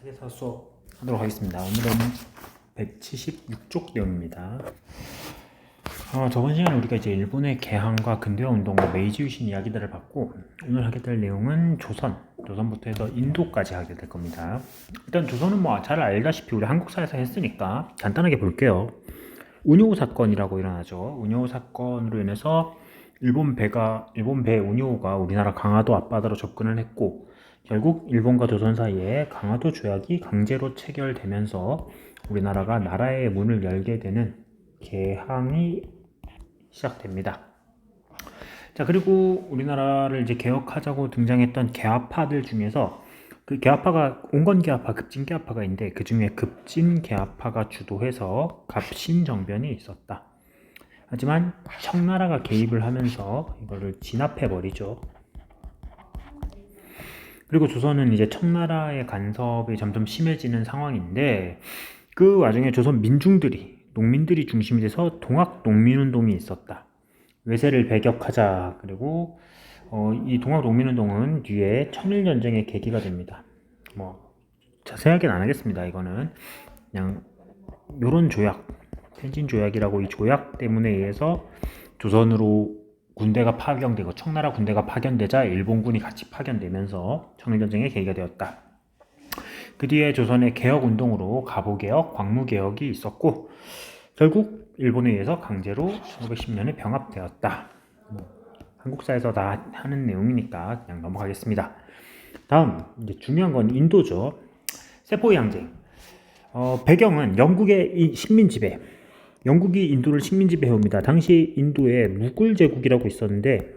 세계사 수업하도록 하겠습니다. 오늘은 176쪽 내용입니다. 저번 시간에 우리가 이제 일본의 개항과 근대화 운동, 메이지 유신 이야기들을 봤고, 오늘 하게 될 내용은 조선부터 해서 인도까지 하게 될 겁니다. 일단 조선은 뭐 잘 알다시피 우리 한국사에서 했으니까 간단하게 볼게요. 운요 사건이라고 일어나죠. 운요 사건으로 인해서 일본 배 운요가 우리나라 강화도 앞바다로 접근을 했고, 결국 일본과 조선 사이에 강화도 조약이 강제로 체결되면서 우리나라가 나라의 문을 열게 되는 개항이 시작됩니다. 자, 그리고 우리나라를 이제 개혁하자고 등장했던 개화파들 중에서 그 개화파가 온건개화파, 급진개화파가 있는데 그 중에 급진개화파가 주도해서 갑신정변이 있었다. 하지만 청나라가 개입을 하면서 이거를 진압해버리죠. 그리고 조선은 이제 청나라의 간섭이 점점 심해지는 상황인데 그 와중에 조선 농민들이 중심이 돼서 동학 농민운동이 있었다. 외세를 배격하자. 그리고 이 동학 농민운동은 뒤에 청일전쟁의 계기가 됩니다. 뭐 자세하게는 안 하겠습니다. 이거는 그냥 요런 조약, 텐진 조약이라고 이 조약 때문에 의해서 조선으로 군대가 파견되고 청나라 군대가 파견되자 일본군이 같이 파견되면서 청일전쟁의 계기가 되었다. 그 뒤에 조선의 개혁운동으로 가보개혁, 광무개혁이 있었고 결국 일본에 의해서 강제로 1910년에 병합되었다. 한국사에서 다 하는 내용이니까 그냥 넘어가겠습니다. 다음 이제 중요한 건 인도죠. 세포의 항쟁. 배경은 영국의 식민 지배. 영국이 인도를 식민 지배해옵니다. 당시 인도에 무굴 제국이라고 있었는데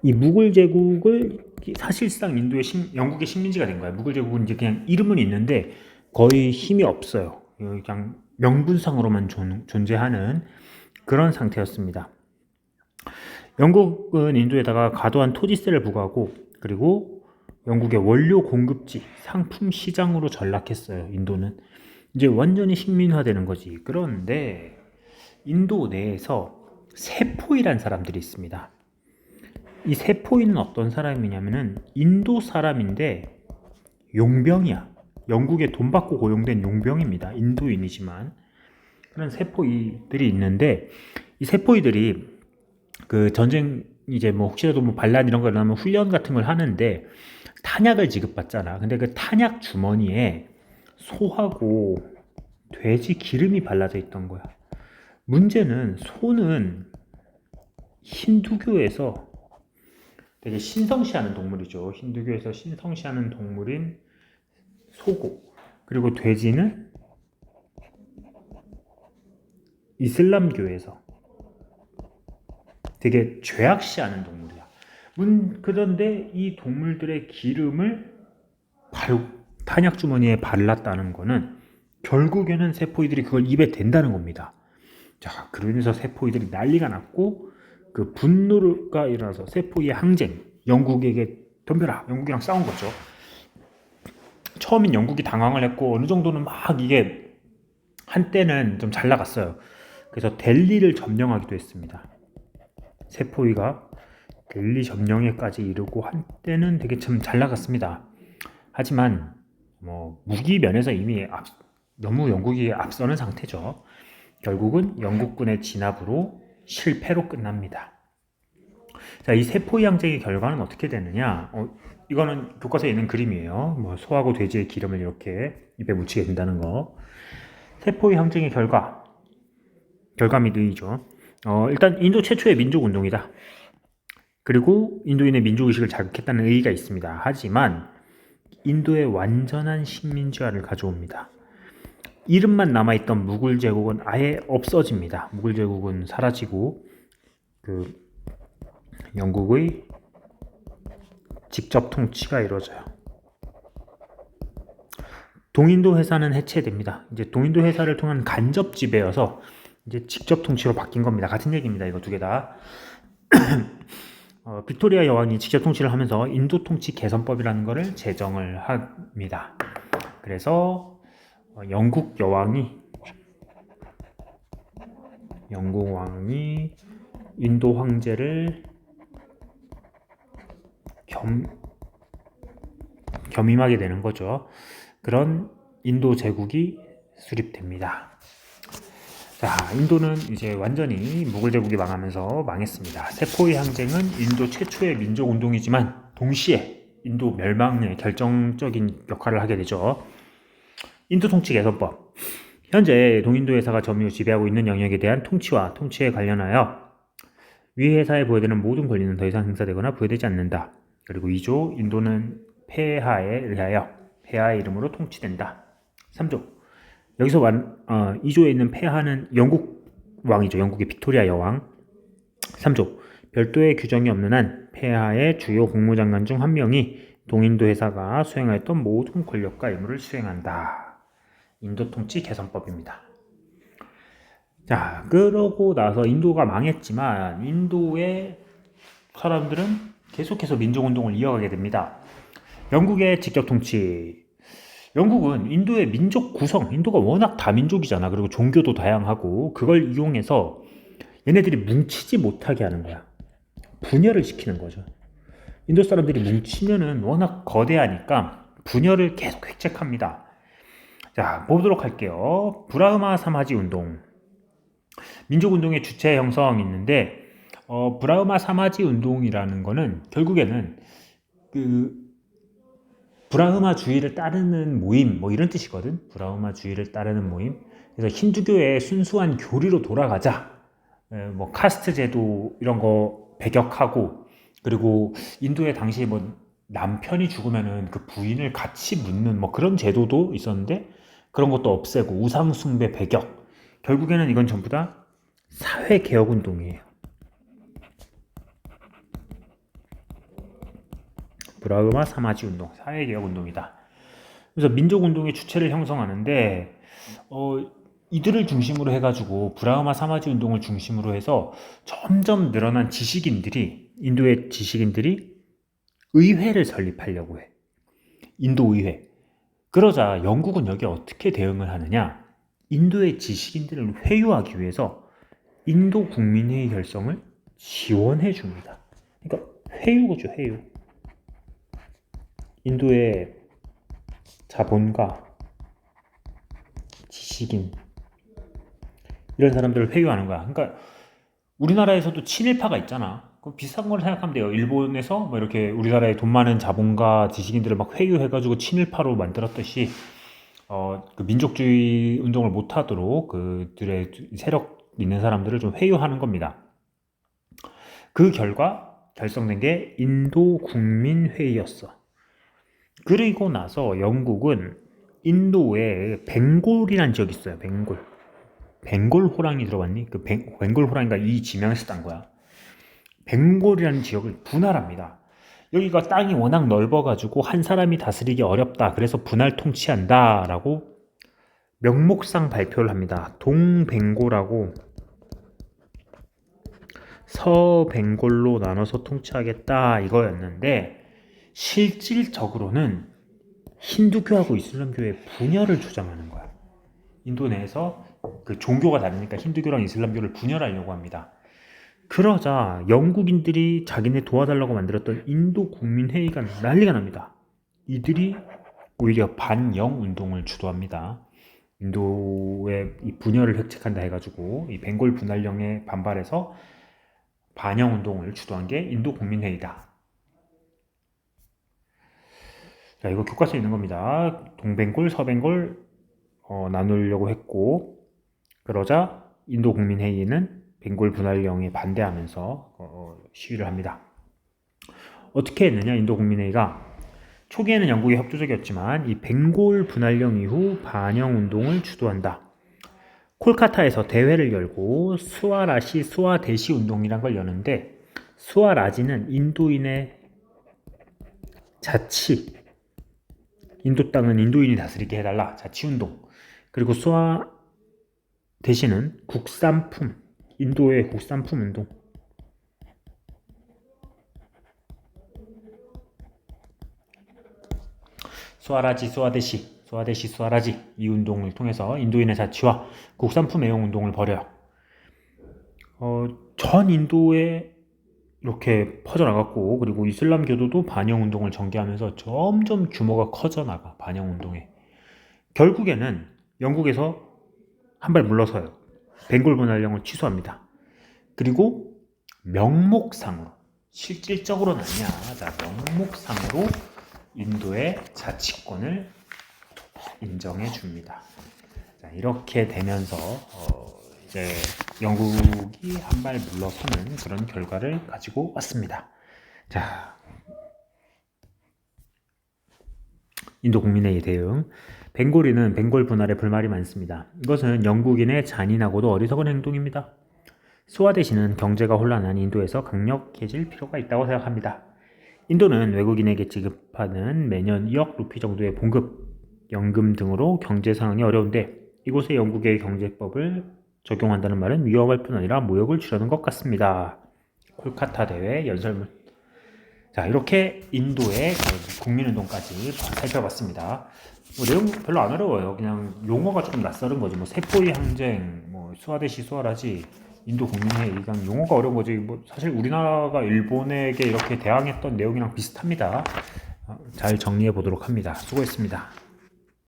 이 무굴 제국을 사실상 영국의 식민지가 된 거예요. 무굴 제국은 이제 그냥 이름은 있는데 거의 힘이 없어요. 그냥 명분상으로만 존재하는 그런 상태였습니다. 영국은 인도에다가 과도한 토지세를 부과하고 그리고 영국의 원료 공급지, 상품 시장으로 전락했어요. 인도는 이제 완전히 식민화되는 거지. 그런데 인도 내에서 세포이란 사람들이 있습니다. 이 세포이는 어떤 사람이냐면은 인도 사람인데 용병이야. 영국에 돈 받고 고용된 용병입니다. 인도인이지만 그런 세포이들이 있는데 이 세포이들이 그 전쟁 이제 뭐 혹시라도 뭐 반란 이런 거 일어나면 훈련 같은 걸 하는데 탄약을 지급받잖아. 근데 그 탄약 주머니에 소하고 돼지 기름이 발라져 있던 거야. 문제는 소는 힌두교에서 되게 신성시하는 동물이죠. 힌두교에서 신성시하는 동물인 소고, 그리고 돼지는 이슬람교에서 되게 죄악시하는 동물이야. 그런데 이 동물들의 기름을 바로 탄약 주머니에 발랐다는 거는 결국에는 세포이들이 그걸 입에 댄다는 겁니다. 자, 그러면서 세포이들이 난리가 났고 그 분노가 일어나서 세포이의 항쟁, 영국에게 덤벼라, 영국이랑 싸운 거죠. 처음엔 영국이 당황을 했고 어느 정도는 막 이게 한때는 좀 잘 나갔어요. 그래서 델리를 점령하기도 했습니다. 세포이가 델리 점령에까지 이르고 한때는 되게 참 잘 나갔습니다. 하지만 뭐 무기 면에서 이미 너무 영국이 앞서는 상태죠. 결국은 영국군의 진압으로 실패로 끝납니다. 자, 이 세포이 항쟁의 결과는 어떻게 되느냐? 이거는 교과서에 있는 그림이에요. 뭐 소하고 돼지의 기름을 이렇게 입에 묻히게 된다는 거. 세포이 항쟁의 결과물이죠. 일단 인도 최초의 민족 운동이다. 그리고 인도인의 민족의식을 자극했다는 의의가 있습니다. 하지만 인도의 완전한 식민지화를 가져옵니다. 이름만 남아있던 무굴 제국은 아예 없어집니다. 무굴 제국은 사라지고 그 영국의 직접 통치가 이루어져요. 동인도 회사는 해체됩니다. 이제 동인도 회사를 통한 간접 지배여서 이제 직접 통치로 바뀐 겁니다. 같은 얘기입니다. 이거 두 개 다. 빅토리아 여왕이 직접 통치를 하면서 인도 통치 개선법이라는 것을 제정을 합니다. 그래서 영국 왕이 인도 황제를 겸임하게 되는 거죠. 그런 인도 제국이 수립됩니다. 자, 인도는 이제 완전히 무굴 제국이 망하면서 망했습니다. 세포의 항쟁은 인도 최초의 민족 운동이지만 동시에 인도 멸망에 결정적인 역할을 하게 되죠. 인도 통치 개선법. 현재 동인도 회사가 점유로 지배하고 있는 영역에 대한 통치와 통치에 관련하여 위 회사에 부여되는 모든 권리는 더 이상 행사되거나 부여되지 않는다. 그리고 2조, 인도는 폐하에 의하여 폐하의 이름으로 통치된다. 3조, 여기서 2조에 있는 폐하는 영국 왕이죠. 영국의 빅토리아 여왕. 3조, 별도의 규정이 없는 한 폐하의 주요 국무장관 중 한 명이 동인도 회사가 수행하였던 모든 권력과 의무를 수행한다. 인도 통치 개선법입니다. 자, 그러고 나서 인도가 망했지만 인도의 사람들은 계속해서 민족운동을 이어가게 됩니다. 영국의 직접 통치. 영국은 인도의 민족 구성, 인도가 워낙 다민족이잖아. 그리고 종교도 다양하고 그걸 이용해서 얘네들이 뭉치지 못하게 하는 거야. 분열을 시키는 거죠. 인도 사람들이 뭉치면은 워낙 거대하니까 분열을 계속 획책합니다. 자, 보도록 할게요. 브라흐마 사마지 운동. 민족운동의 주체 형성이 있는데 브라흐마 사마지 운동이라는 거는 결국에는 브라흐마주의를 따르는 모임 뭐 이런 뜻이거든. 브라흐마주의를 따르는 모임. 그래서 힌두교의 순수한 교리로 돌아가자. 뭐 카스트 제도 이런 거 배격하고, 그리고 인도에 당시에 뭐 남편이 죽으면은 그 부인을 같이 묻는 뭐 그런 제도도 있었는데 그런 것도 없애고 우상 숭배 배격. 결국에는 이건 전부 다 사회 개혁 운동이에요. 브라흐마 사마지 운동, 사회 개혁 운동이다. 그래서 민족 운동의 주체를 형성하는데 이들을 중심으로 해가지고 브라흐마 사마지 운동을 중심으로 해서 점점 늘어난 지식인들이, 인도의 지식인들이 의회를 설립하려고 해. 인도 의회. 그러자 영국은 여기에 어떻게 대응을 하느냐? 인도의 지식인들을 회유하기 위해서 인도 국민회의 결성을 지원해 줍니다. 그러니까 회유죠, 회유. 인도의 자본가, 지식인 이런 사람들을 회유하는 거야. 그러니까 우리나라에서도 친일파가 있잖아. 그 비슷한 걸 생각하면 돼요. 일본에서 뭐 이렇게 우리나라에 돈 많은 자본가, 지식인들을 막 회유해가지고 친일파로 만들었듯이 그 민족주의 운동을 못하도록 그들의 세력 있는 사람들을 좀 회유하는 겁니다. 그 결과 결성된 게 인도 국민회의였어. 그리고 나서 영국은 인도에 벵골이라는 지역이 있어요. 벵골 호랑이 들어봤니? 그 벵골 호랑이가 이 지명에서 딴 거야. 벵골이라는 지역을 분할합니다. 여기가 땅이 워낙 넓어가지고 한 사람이 다스리기 어렵다. 그래서 분할 통치한다 라고 명목상 발표를 합니다. 동벵골하고 서벵골로 나눠서 통치하겠다 이거였는데, 실질적으로는 힌두교하고 이슬람교의 분열을 주장하는 거야. 인도 내에서 그 종교가 다르니까 힌두교랑 이슬람교를 분열하려고 합니다. 그러자 영국인들이 자기네 도와달라고 만들었던 인도 국민회의가 난리가 납니다. 이들이 오히려 반영 운동을 주도합니다. 인도의 이 분열을 획책한다 해가지고 이 벵골 분할령에 반발해서 반영 운동을 주도한 게 인도 국민회의다. 자, 이거 교과서에 있는 겁니다. 동벵골, 서벵골 나누려고 했고, 그러자 인도 국민회의는 벵골 분할령에 반대하면서 시위를 합니다. 어떻게 했느냐? 인도 국민회의가 초기에는 영국이 협조적이었지만 이 벵골 분할령 이후 반영 운동을 주도한다. 콜카타에서 대회를 열고 수아대시 운동이란 걸 여는데, 수아라지는 인도인의 자치, 인도 땅은 인도인이 다스리게 해달라, 자치운동. 그리고 수아대시는 국산품, 인도의 국산품 운동. 수아라지 이 운동을 통해서 인도인의 자치와 국산품 애용 운동을 벌여요. 전 인도의 이렇게 퍼져나갔고, 그리고 이슬람교도도 반영운동을 전개하면서 점점 규모가 커져나가, 반영운동에. 결국에는 영국에서 한 발 물러서요. 벵골 분할령을 취소합니다. 그리고 명목상으로, 실질적으로는 아니야. 자, 명목상으로 인도의 자치권을 인정해 줍니다. 자, 이렇게 되면서 이제 영국이 한 발 물러서는 그런 결과를 가지고 왔습니다. 자, 인도 국민의 대응. 벵골인은 벵골 분할에 불만이 많습니다. 이것은 영국인의 잔인하고도 어리석은 행동입니다. 스와데시는 경제가 혼란한 인도에서 강력해질 필요가 있다고 생각합니다. 인도는 외국인에게 지급하는 매년 2억 루피 정도의 봉급, 연금 등으로 경제 상황이 어려운데 이곳에 영국의 경제법을 적용한다는 말은 위험할 뿐 아니라 모욕을 주려는 것 같습니다. 콜카타 대회 연설문. 자, 이렇게 인도의 국민운동까지 살펴봤습니다. 뭐 내용 별로 안 어려워요. 그냥 용어가 조금 낯설은 거지. 뭐 세포의 항쟁, 뭐 스와데시 수아라지, 인도 국민회의, 그냥 용어가 어려운 거지. 뭐 사실 우리나라가 일본에게 이렇게 대항했던 내용이랑 비슷합니다. 잘 정리해 보도록 합니다. 수고했습니다.